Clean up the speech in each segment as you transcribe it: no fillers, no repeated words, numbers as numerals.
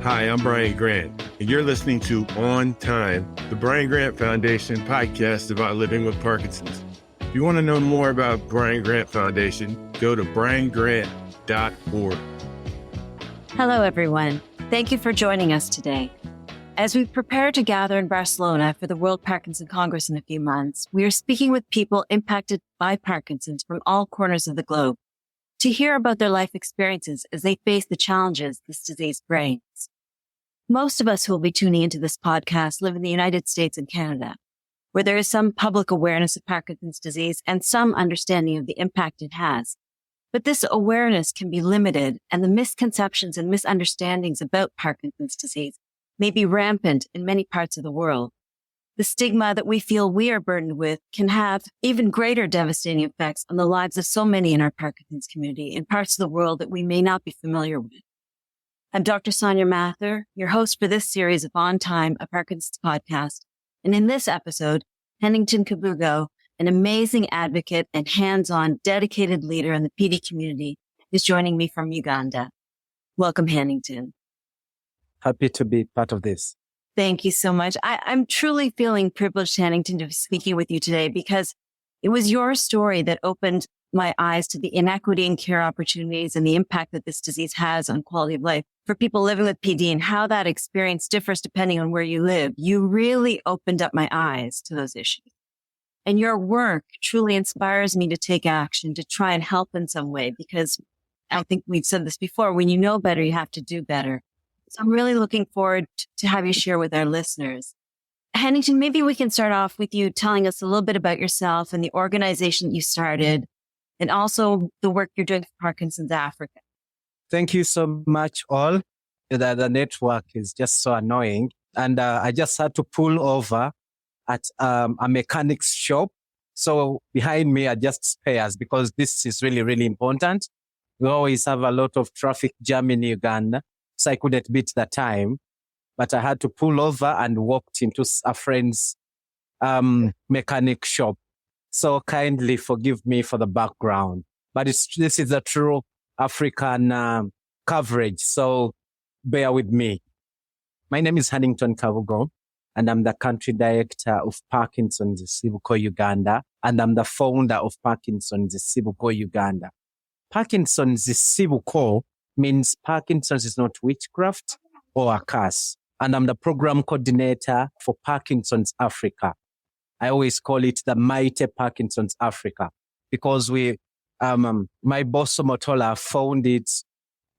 Hi, I'm Brian Grant, and you're listening to On Time, the Brian Grant Foundation podcast about living with Parkinson's. If you want to know more about Brian Grant Foundation, go to briangrant.org. Hello, everyone. Thank you for joining us today. As we prepare to gather in Barcelona for the World Parkinson Congress in a few months, we are speaking with people impacted by Parkinson's from all corners of the globe to hear about their life experiences as they face the challenges this disease brings. Most of us who will be tuning into this podcast live in the United States and Canada, where there is some public awareness of Parkinson's disease and some understanding of the impact it has. But this awareness can be limited, and the misconceptions and misunderstandings about Parkinson's disease may be rampant in many parts of the world. The stigma that we feel we are burdened with can have even greater devastating effects on the lives of so many in our Parkinson's community in parts of the world that we may not be familiar with. I'm Dr. Soania Mathur, your host for this series of On Time, a Parkinson's podcast. And in this episode, Hannington Kabugo, an amazing advocate and hands-on dedicated leader in the PD community, is joining me from Uganda. Welcome, Hannington. Happy to be part of this. Thank you so much. I'm truly feeling privileged, Hannington, to be speaking with you today because it was your story that opened my eyes to the inequity in care opportunities and the impact that this disease has on quality of life for people living with PD and how that experience differs depending on where you live. You really opened up my eyes to those issues. And your work truly inspires me to take action, to try and help in some way, because I think we've said this before, when you know better, you have to do better. So I'm really looking forward to have you share with our listeners. Hannington, maybe we can start off with you telling us a little bit about yourself and the organization you started, and also the work you're doing for Parkinson's Africa. Thank you so much, all. The network is just so annoying. And I just had to pull over at a mechanic's shop. So behind me are just spares because this is really, really important. We always have a lot of traffic jam in Uganda. So I couldn't beat the time, but I had to pull over and walked into a friend's mechanic shop. So kindly forgive me for the background, but this is a true African coverage. So bear with me. My name is Hannington Kabugo, and I'm the country director of Parkinson's Sibuko, Uganda, and I'm the founder of Parkinson's Sibuko, Uganda. Parkinson's Sibuko means Parkinson's is not witchcraft or a curse. And I'm the program coordinator for Parkinson's Africa. I always call it the mighty Parkinson's Africa because my boss Motola found it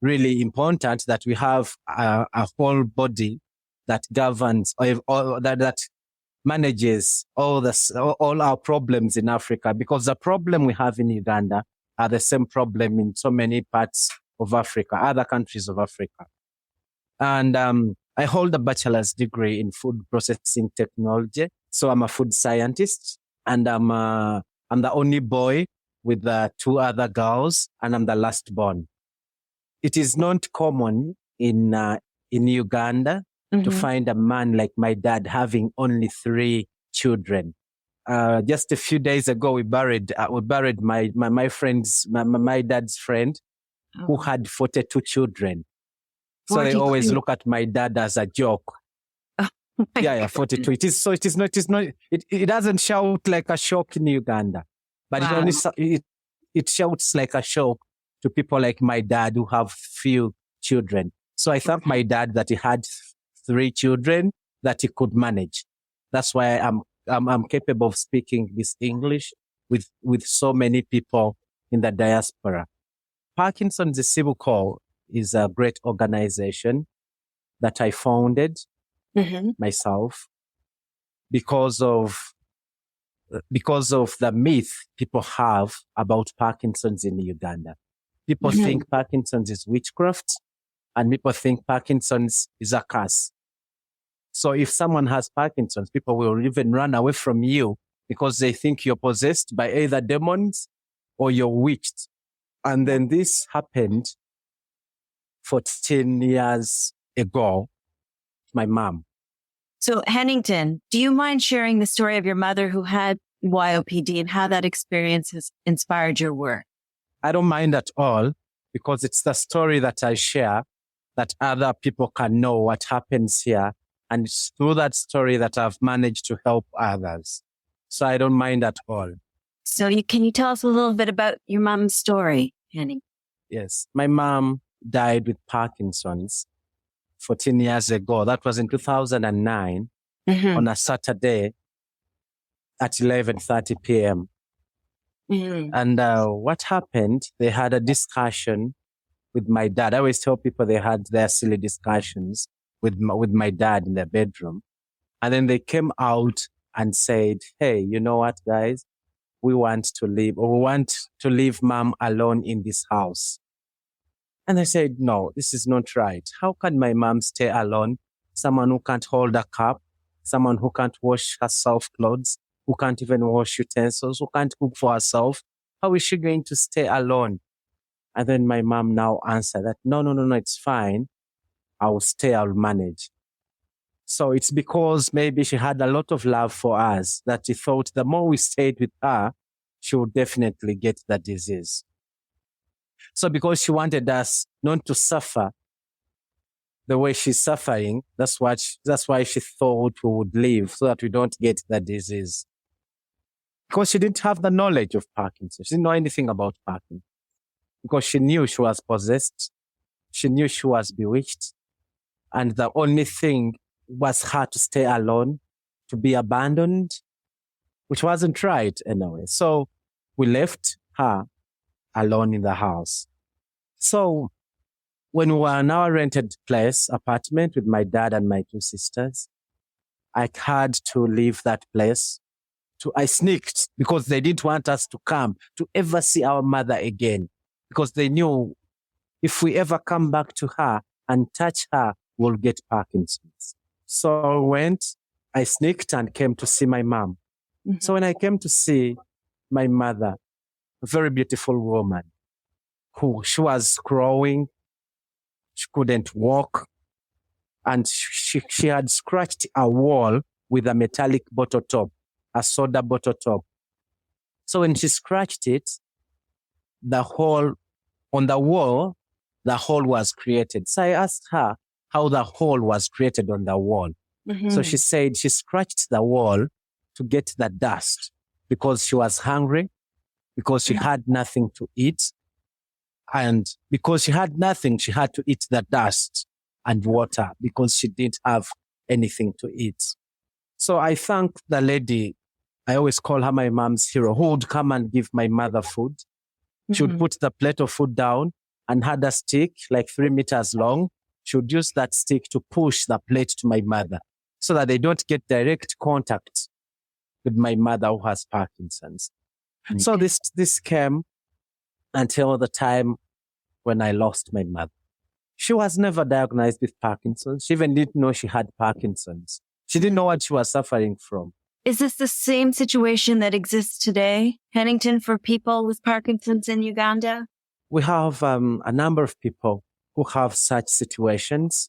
really important that we have a whole body that governs or that manages all our problems in Africa, because the problem we have in Uganda are the same problem in so many parts of Africa, other countries of Africa. And I hold a bachelor's degree in food processing technology. So I'm a food scientist, and I'm the only boy with two other girls, and I'm the last born. It is not common in Uganda to find a man like my dad having only 3 children. Just a few days ago, we buried my friend's, my dad's friend, who had 42 children. So 42. They always look at my dad as a joke. Oh 42. It doesn't shout like a shock in Uganda, but wow. it shouts like a shock to people like my dad who have few children. So I thank my dad that he had 3 children that he could manage. That's why I'm capable of speaking this English with so many people in the diaspora. Parkinson's Sibuko is a great organization that I founded myself because of the myth people have about Parkinson's in Uganda. People think Parkinson's is witchcraft, and people think Parkinson's is a curse. So if someone has Parkinson's, people will even run away from you because they think you're possessed by either demons or you're witched. And then this happened 14 years ago, my mom. So Hannington, do you mind sharing the story of your mother who had YOPD and how that experience has inspired your work? I don't mind at all, because it's the story that I share that other people can know what happens here. And it's through that story that I've managed to help others. So I don't mind at all. So can you tell us a little bit about your mom's story, Henning? Yes. My mom died with Parkinson's 14 years ago. That was in 2009 on a Saturday at 11:30 p.m. And what happened, they had a discussion with my dad. I always tell people they had their silly discussions with my dad in their bedroom. And then they came out and said, hey, you know what, guys? We want to leave mom alone in this house. And I said, no, this is not right. How can my mom stay alone? Someone who can't hold a cup, someone who can't wash herself clothes, who can't even wash utensils, who can't cook for herself. How is she going to stay alone? And then my mom now answered that, no, it's fine. I'll stay, I'll manage. So it's because maybe she had a lot of love for us that she thought the more we stayed with her, she would definitely get the disease. So because she wanted us not to suffer the way she's suffering, that's why she thought we would live so that we don't get the disease. Because she didn't have the knowledge of Parkinson. She didn't know anything about Parkinson. Because she knew she was possessed. She knew she was bewitched. And the only thing was her to stay alone, to be abandoned, which wasn't right anyway. So we left her alone in the house. So when we were in our rented apartment with my dad and my two sisters, I had to leave that place. I sneaked because they didn't want us to come to ever see our mother again, because they knew if we ever come back to her and touch her, we'll get Parkinson's. So I sneaked and came to see my mom. Mm-hmm. So when I came to see my mother, a very beautiful woman, she was growing, she couldn't walk, and she had scratched a wall with a metallic bottle top, a soda bottle top. So when she scratched it, the hole on the wall, the hole was created. So I asked her how the hole was created on the wall. Mm-hmm. So she said she scratched the wall to get the dust because she was hungry, because she had nothing to eat. And because she had nothing, she had to eat the dust and water because she didn't have anything to eat. So I thank the lady, I always call her my mom's hero, who would come and give my mother food. Mm-hmm. She would put the plate of food down and had a stick like 3 meters long. She would use that stick to push the plate to my mother so that they don't get direct contact with my mother who has Parkinson's. Okay. So this came until the time when I lost my mother. She was never diagnosed with Parkinson's. She even didn't know she had Parkinson's. She didn't know what she was suffering from. Is this the same situation that exists today, Hannington, for people with Parkinson's in Uganda? We have a number of people who have such situations.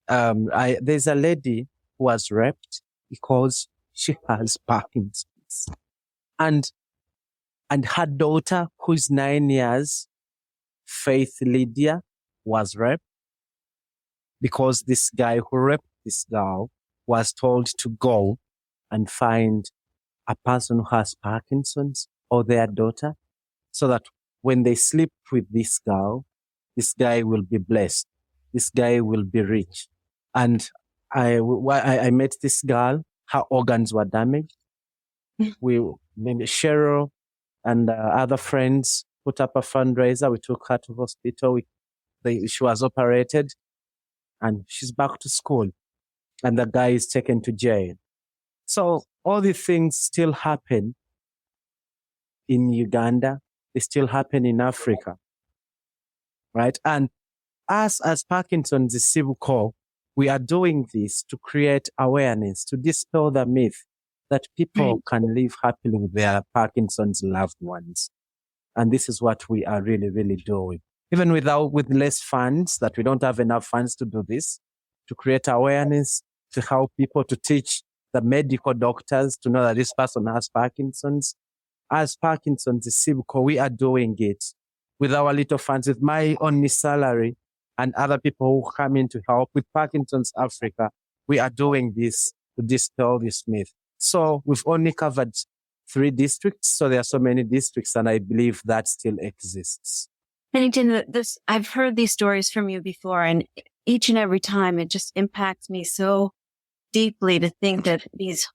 There's a lady who was raped because she has Parkinson's. And her daughter, who's 9 years, Faith Lydia, was raped because this guy who raped this girl was told to go and find a person who has Parkinson's or their daughter so that when they sleep with this girl, this guy will be blessed. This guy will be rich. And I met this girl. Her organs were damaged. Maybe Cheryl and other friends put up a fundraiser. We took her to hospital. She was operated and she's back to school. And the guy is taken to jail. So all these things still happen in Uganda. They still happen in Africa. Right? And us as Parkinson's Civil Corps, we are doing this to create awareness, to dispel the myth that people can live happily with their Parkinson's loved ones. And this is what we are really, really doing. Even with less funds, that we don't have enough funds to do this, to create awareness, to help people, to teach the medical doctors to know that this person has Parkinson's. As Parkinson's Civil Corps, we are doing it with our little funds, with my only salary. and other people who come in to help with Parkinson's Africa, we are doing this to dispel this myth. So we've only covered 3 districts. So there are so many districts, and I believe that still exists. Hannington, I've heard these stories from you before, and each and every time it just impacts me so deeply to think that these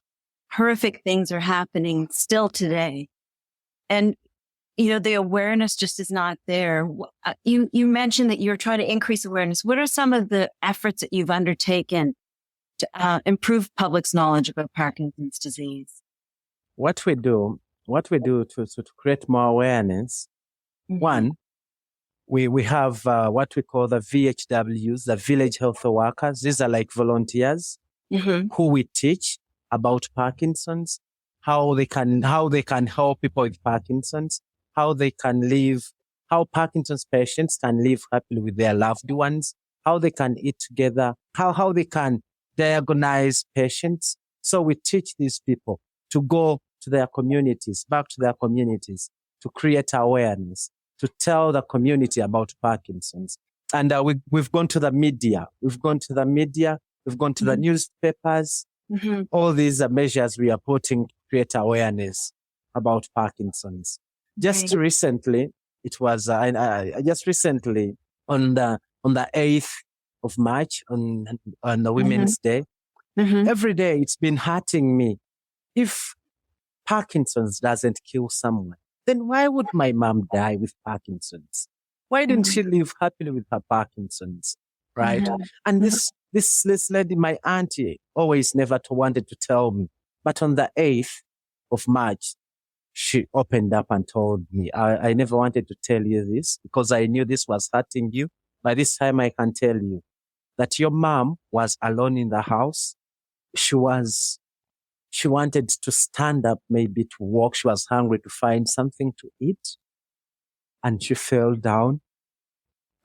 horrific things are happening still today. And, the awareness just is not there. You mentioned that you're trying to increase awareness. What are some of the efforts that you've undertaken to improve public's knowledge about Parkinson's disease? What we do to create more awareness, one, we have what we call the VHWs, the village health workers. These are like volunteers who we teach about Parkinson's, how they can help people with Parkinson's, how Parkinson's patients can live happily with their loved ones, how they can eat together, how they can diagnose patients. So we teach these people to go to their communities, back to their communities, to create awareness, to tell the community about Parkinson's. And we've gone to the media. We've gone to the newspapers. All these are measures we are putting to create awareness about Parkinson's. Just recently, it was just recently on the 8th of March on the Women's Day. Every day it's been hurting me. If Parkinson's doesn't kill someone, then why would my mom die with Parkinson's? Why didn't she live happily with her Parkinson's? Right? And this lady, my auntie, always never wanted to tell me. But on the 8th of March, she opened up and told me. I never wanted to tell you this because I knew this was hurting you. By this time, I can tell you that your mom was alone in the house. She wanted to stand up, maybe to walk. She was hungry to find something to eat. And she fell down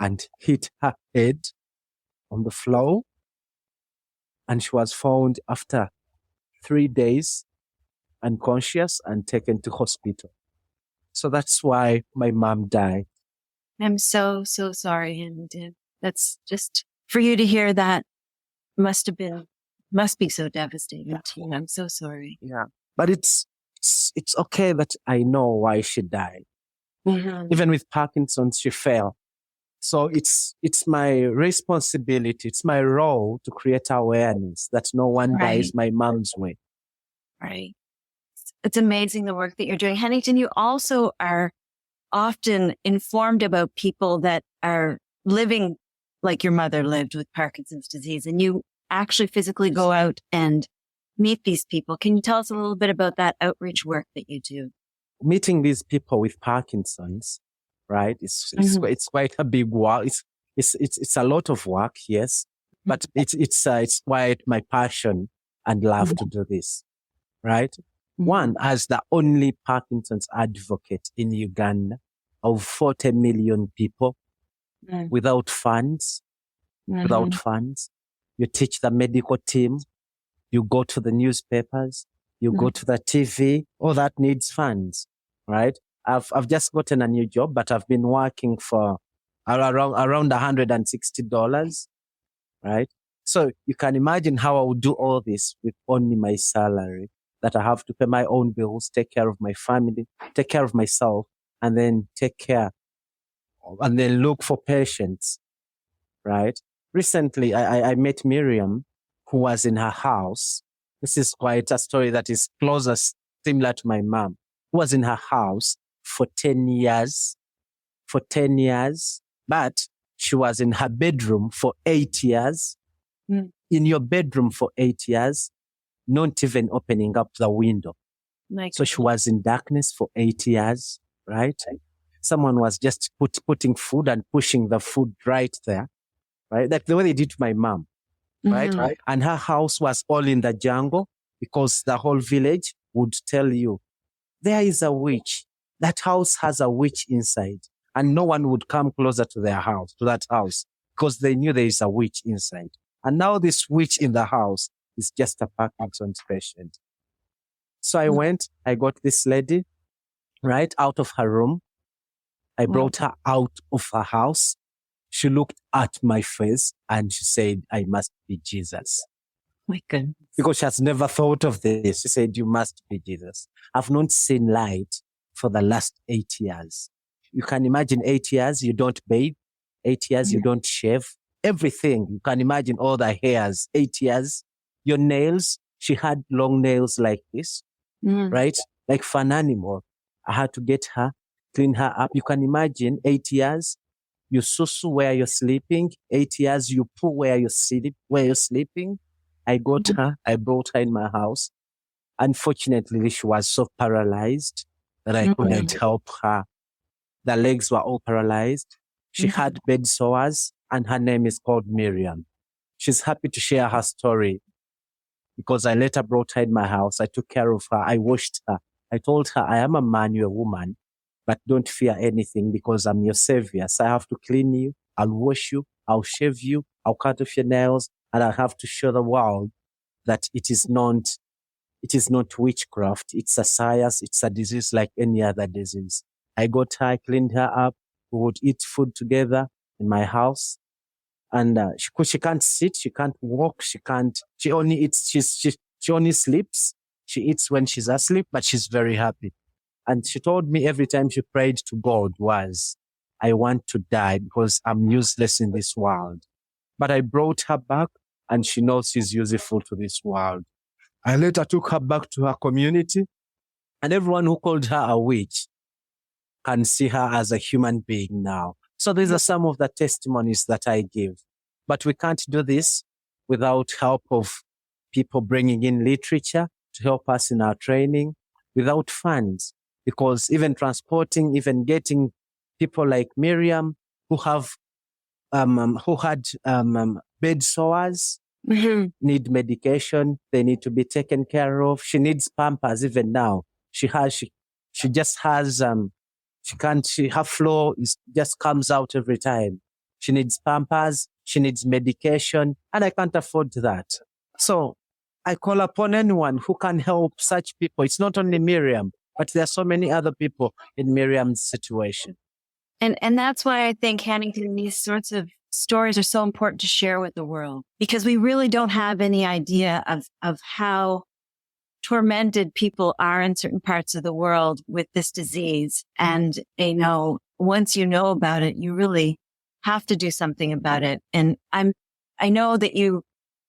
and hit her head on the floor. And she was found after 3 days unconscious and taken to hospital. So that's why my mom died. I'm so sorry, Hannington. That's just, for you to hear that must be so devastating to you. I'm so sorry. Yeah. But it's okay that I know why she died. Even with Parkinson's, she fell. So it's my responsibility. It's my role to create awareness that no one dies my mom's way. Right. It's amazing the work that you're doing. Hannington, you also are often informed about people that are living like your mother lived with Parkinson's disease, and you actually physically go out and meet these people. Can you tell us a little bit about that outreach work that you do? Meeting these people with Parkinson's, right? It's quite a big work. It's a lot of work, yes, but it's quite my passion and love to do this, right? One, as the only Parkinson's advocate in Uganda of 40 million people without funds, you teach the medical team, you go to the newspapers, you go to the TV, all that needs funds, right? I've just gotten a new job, but I've been working for around $160, right? So you can imagine how I would do all this with only my salary, that I have to pay my own bills, take care of my family, take care of myself, and then look for patients, right? Recently, I met Miriam, who was in her house. This is quite a story that is similar to my mom, who was in her house for 10 years, but she was in her bedroom for 8 years. In your bedroom for 8 years, not even opening up the window. So she was in darkness for 8 years, right? Someone was just putting food and pushing the food right there, right? Like the way they did to my mom, right? And her house was all in the jungle because the whole village would tell you, there is a witch. That house has a witch inside. And no one would come closer to that house, because they knew there is a witch inside. And now this witch in the house is just a Parkinson's patient. So I got this lady right out of her room. I brought her out of her house. She looked at my face and she said, I must be Jesus. My goodness. Because she has never thought of this. She said, you must be Jesus. I've not seen light for the last 8 years. You can imagine 8 years, you don't bathe. 8 years, you don't shave. Everything. You can imagine all the hairs. 8 years. Your nails. She had long nails like this, right? Like for an animal. I had to get her, clean her up. You can imagine 8 years. You susu where you're sleeping. 8 years, you poo where you're sleeping. I got her. I brought her in my house. Unfortunately, she was so paralyzed that I couldn't help her. The legs were all paralyzed. She had bed sores, and her name is called Miriam. She's happy to share her story because I later brought her in my house. I took care of her. I washed her. I told her, I am a man, you're a woman, but don't fear anything because I'm your savior. So I have to clean you. I'll wash you. I'll shave you. I'll cut off your nails. And I have to show the world that it is not witchcraft. It's a science. It's a disease like any other disease. I got her, I cleaned her up. We would eat food together in my house. And she can't sit, she can't walk, she only eats, she only sleeps. She eats when she's asleep, but she's very happy. And she told me every time she prayed to God was, I want to die because I'm useless in this world. But I brought her back and she knows she's useful to this world. I later took her back to her community and everyone who called her a witch can see her as a human being now. So these are some of the testimonies that I give. But we can't do this without help of people bringing in literature to help us in our training, without funds, because even transporting, even getting people like Miriam who had bed sores, need medication, they need to be taken care of. She needs Pampers even now. Her flow just comes out every time. She needs Pampers, she needs medication, and I can't afford that. So I call upon anyone who can help such people. It's not only Miriam, but there are so many other people in Miriam's situation. And that's why I think, Hannington, these sorts of stories are so important to share with the world, because we really don't have any idea of how tormented people are in certain parts of the world with this disease. And, once you know about it, you really have to do something about it. And I know that you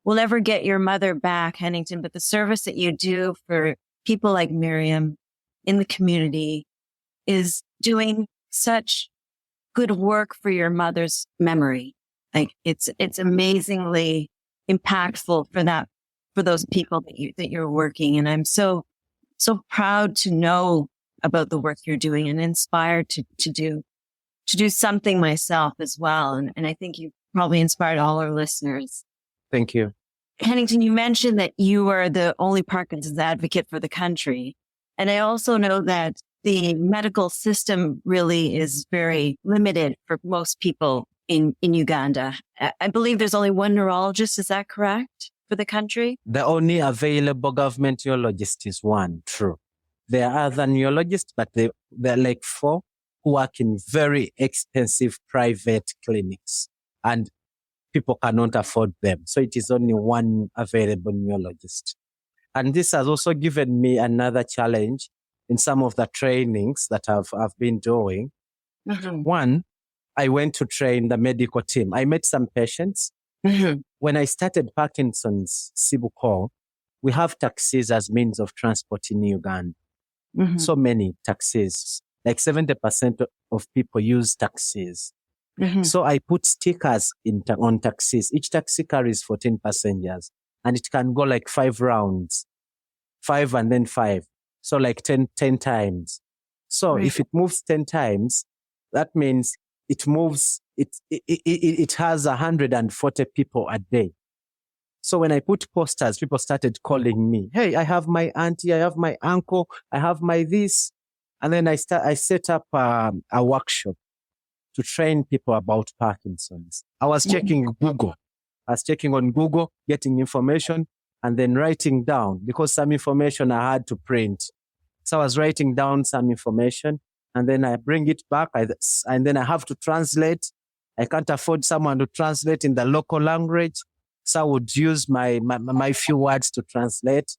will never get your mother back, Hannington, but the service that you do for people like Miriam in the community is doing such good work for your mother's memory. Like it's amazingly impactful for those people that you're working. And I'm so proud to know about the work you're doing and inspired to do something myself as well. And I think you probably inspired all our listeners. Thank you. Hannington, you mentioned that you are the only Parkinson's advocate for the country. And I also know that the medical system really is very limited for most people in Uganda. I believe there's only one neurologist. Is that correct for the country? The only available government neurologist is one, true. There are other neurologists, but there are like 4 who work in very expensive private clinics and people cannot afford them. So it is only one available neurologist. And this has also given me another challenge in some of the trainings that I've been doing. Mm-hmm. One, I went to train the medical team. I met some patients. Mm-hmm. When I started Parkinson's Sibuko, we have taxis as means of transport in Uganda. Mm-hmm. So many taxis, like 70% of people use taxis. Mm-hmm. So I put stickers on taxis. Each taxi carries 14 passengers and it can go like 5 rounds, 5 and then 5. So like 10 times. So if it moves 10 times, that means it has 140 people a day. So when I put posters, people started calling me. Hey, I have my auntie, I have my uncle, I have my this. And then I set up a workshop to train people about Parkinson's. I was checking Google. I was checking on Google, getting information, and then writing down, because some information I had to print. So I was writing down some information, and then I bring it back, and then I have to translate, I can't afford someone to translate in the local language. So I would use my few words to translate.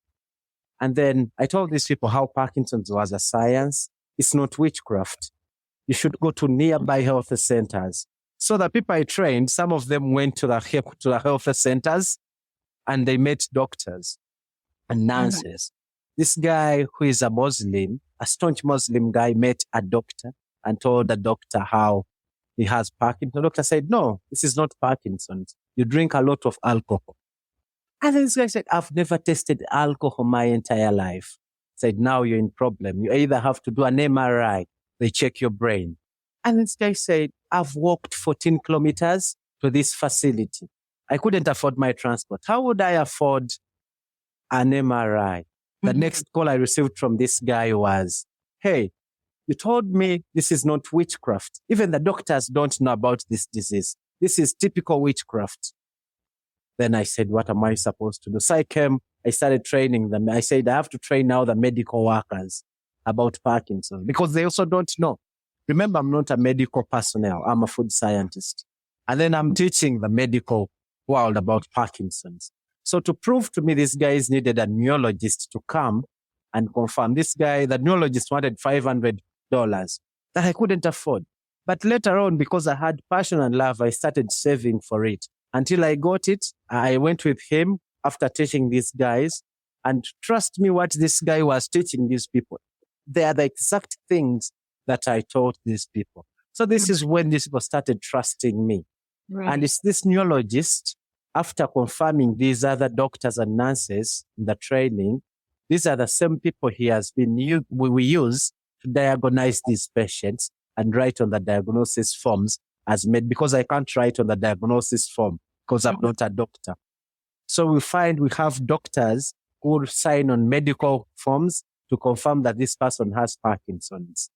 And then I told these people how Parkinson's was a science. It's not witchcraft. You should go to nearby health centers. So the people I trained, some of them went to the health centers and they met doctors and nurses. This guy who is a Muslim, a staunch Muslim guy, met a doctor and told the doctor how he has Parkinson's. The doctor said, no, this is not Parkinson's. You drink a lot of alcohol. And then this guy said, I've never tasted alcohol my entire life. Said, now you're in problem. You either have to do an MRI, they check your brain. And this guy said, I've walked 14 kilometers to this facility. I couldn't afford my transport. How would I afford an MRI? The next call I received from this guy was, hey, you told me this is not witchcraft. Even the doctors don't know about this disease. This is typical witchcraft. Then I said, what am I supposed to do? So I started training them. I said, I have to train now the medical workers about Parkinson's because they also don't know. Remember, I'm not a medical personnel. I'm a food scientist. And then I'm teaching the medical world about Parkinson's. So to prove to me these guys needed a neurologist to come and confirm. This guy, the neurologist, wanted $500 that I couldn't afford. But later on, because I had passion and love, I started saving for it. Until I got it, I went with him after teaching these guys. And trust me, what this guy was teaching these people, they are the exact things that I taught these people. So this is when these people started trusting me. Right. And it's this neurologist, after confirming these other doctors and nurses in the training, these are the same people we use to diagnose these patients and write on the diagnosis forms because I can't write on the diagnosis form because I'm not a doctor. So we have doctors who sign on medical forms to confirm that this person has Parkinson's.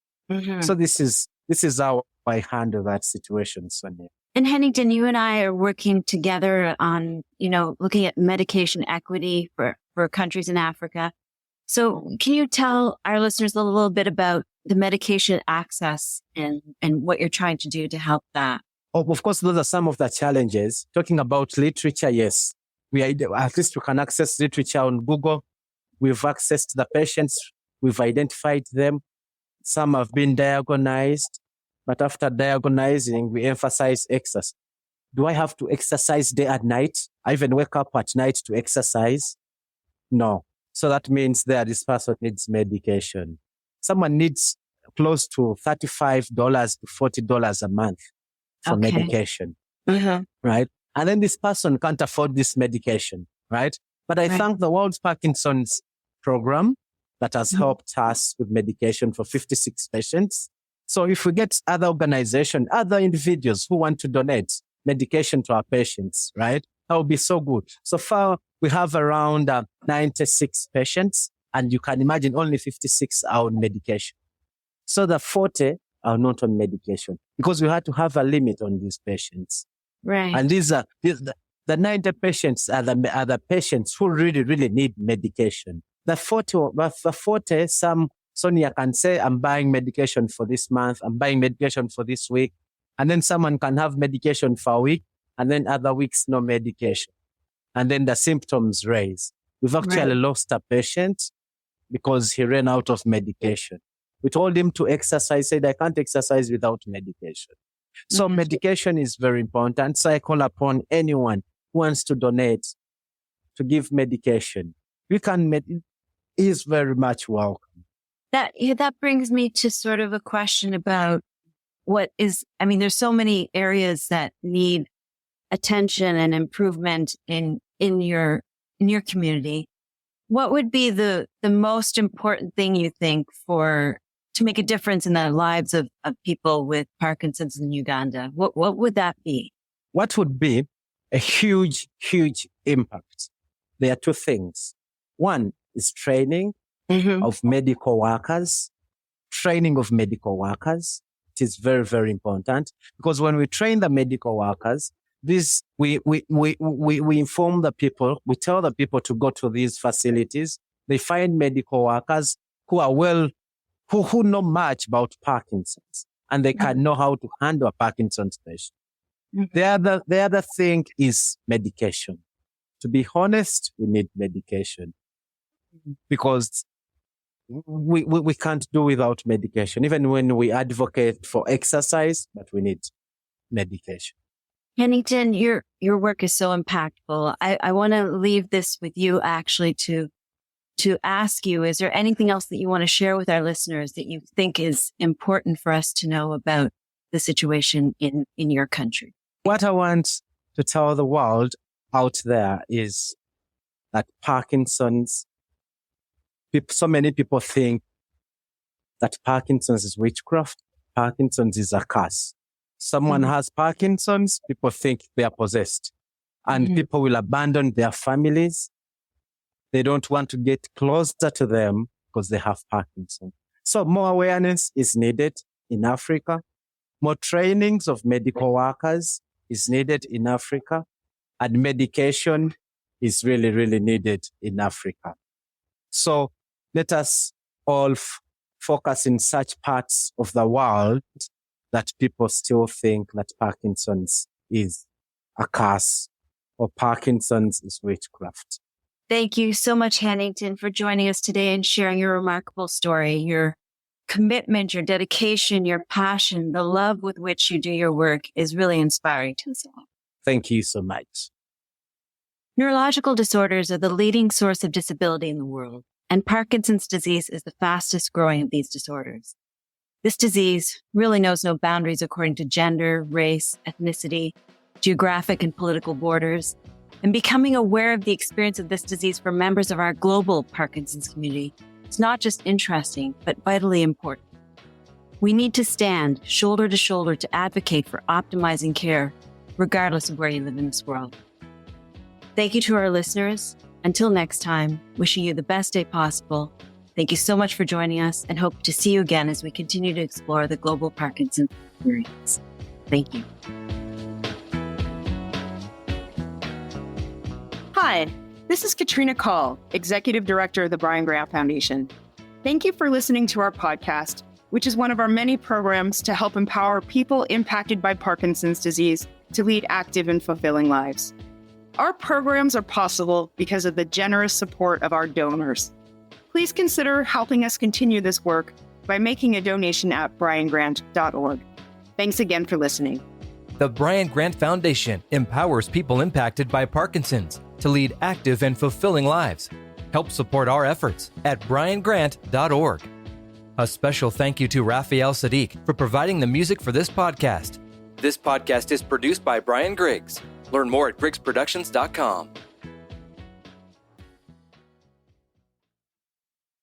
So this is how I handle that situation, Sonia. And Hannington, you and I are working together on, looking at medication equity for countries in Africa. So can you tell our listeners a little bit about the medication access and what you're trying to do to help that? Oh, of course, those are some of the challenges. Talking about literature, yes. At least we can access literature on Google. We've accessed the patients. We've identified them. Some have been diagnosed. But after diagnosing, we emphasize exercise. Do I have to exercise day and night? I even wake up at night to exercise? No. So that means this person needs medication. Someone needs close to $35 to $40 a month for medication. Right? And then this person can't afford this medication. Right? But I thank the World Parkinson's program that has helped us with medication for 56 patients. So if we get other organizations, other individuals who want to donate medication to our patients, right? That would be so good. So far, we have around 96 patients, and you can imagine only 56 are on medication. So the 40 are not on medication because we had to have a limit on these patients. Right. And the 90 patients are the patients who really, really need medication. The 40, some Sonia can say, I'm buying medication for this month, I'm buying medication for this week. And then someone can have medication for a week, and then other weeks, no medication. And then the symptoms raise. We've actually lost a patient because he ran out of medication. We told him to exercise, said, I can't exercise without medication. So medication is very important. So I call upon anyone who wants to donate to give medication. He is very much welcome. That brings me to sort of a question about there's so many areas that need attention and improvement in your community. What would be the most important thing you think to make a difference in the lives of people with Parkinson's in Uganda? What would that be? What would be a huge, huge impact? There are two things. One is training of medical workers. Training of medical workers. It is very, very important because when we train the medical workers, we inform the people, we tell the people to go to these facilities. They find medical workers who are who know much about Parkinson's, and they can know how to handle a Parkinson's patient. The other thing is medication. To be honest, we need medication because we can't do without medication, even when we advocate for exercise, but we need medication. Hannington, your work is so impactful. I want to leave this with you actually to ask you, is there anything else that you want to share with our listeners that you think is important for us to know about the situation in your country? What I want to tell the world out there is that Parkinson's, so many people think that Parkinson's is witchcraft. Parkinson's is a curse. Someone has Parkinson's, people think they are possessed. And people will abandon their families. They don't want to get closer to them because they have Parkinson's. So more awareness is needed in Africa. More trainings of medical workers is needed in Africa. And medication is really, really needed in Africa. So let us all focus in such parts of the world that people still think that Parkinson's is a curse or Parkinson's is witchcraft. Thank you so much, Hannington, for joining us today and sharing your remarkable story, your commitment, your dedication, your passion, the love with which you do your work is really inspiring to us all. Thank you so much. Neurological disorders are the leading source of disability in the world, and Parkinson's disease is the fastest growing of these disorders. This disease really knows no boundaries according to gender, race, ethnicity, geographic and political borders. And becoming aware of the experience of this disease for members of our global Parkinson's community is not just interesting, but vitally important. We need to stand shoulder to shoulder to advocate for optimizing care, regardless of where you live in this world. Thank you to our listeners. Until next time, wishing you the best day possible. Thank you so much for joining us and hope to see you again as we continue to explore the global Parkinson's experience. Thank you. Hi, this is Katrina Call, Executive Director of the Brian Grant Foundation. Thank you for listening to our podcast, which is one of our many programs to help empower people impacted by Parkinson's disease to lead active and fulfilling lives. Our programs are possible because of the generous support of our donors. Please consider helping us continue this work by making a donation at briangrant.org. Thanks again for listening. The Brian Grant Foundation empowers people impacted by Parkinson's to lead active and fulfilling lives. Help support our efforts at briangrant.org. A special thank you to Raphael Sadiq for providing the music for this podcast. This podcast is produced by Brian Griggs. Learn more at griggsproductions.com.